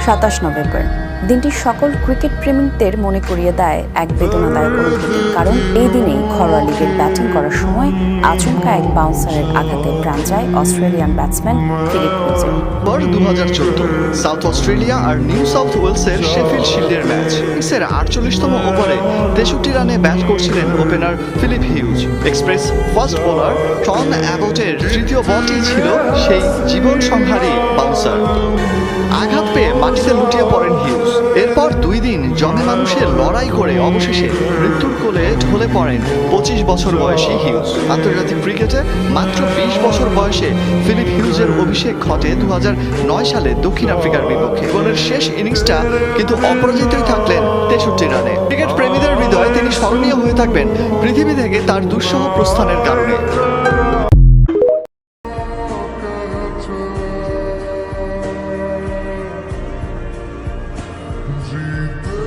27 November দিনটি সকল cricket প্রেমিকদের মনে করিয়ে দেয় এক বেদনাদায়ক অনুভূতি। কারণ এই দিনেই ঘরোয়া লিগের ব্যাটিং করার সময় আচমকা এক বাউন্সারের আঘাতে প্রাণ যায় অস্ট্রেলিয়ান ব্যাটসম্যান ফিলিপ হিউজের। 2014 সাউথ অস্ট্রেলিয়া আর নিউ সাউথ ওয়েলসের শেফিল্ড শিল্ডের ম্যাচ। ইনিংসের 48তম ওভারে 63 রানে ব্যাট করছিলেন opener Philip Hughes. Express fast bowler Tom অ্যাবটের তৃতীয় বলটি ছিল সেই জীবন সংহারী বাউন্সার। আঘাত পেয়ে মাটিতে লুটিয়ে পড়েন হিউজ। এরপর 2 দিন জমে মানুষের লড়াই করে অবশেষে মৃত্যুর কোলে ঢলে পড়েন 25 বছর বয়সী হিউজ। আন্তর্জাতিক ক্রিকেটে মাত্র 20 বছর বয়সে ফিলিপ হিউজের অভিষেক ঘটে 2009 সালে দক্ষিণ আফ্রিকার বিপক্ষে। জীবনের শেষ ইনিংসটা কিন্তু অপরাজিতই থাকলেন 63 রানে। ক্রিকেট প্রেমীদের হৃদয়ে তিনি স্মরণীয় হয়ে থাকবেন পৃথিবী থেকে তার দুঃসহ প্রস্থানের কারণে। जीते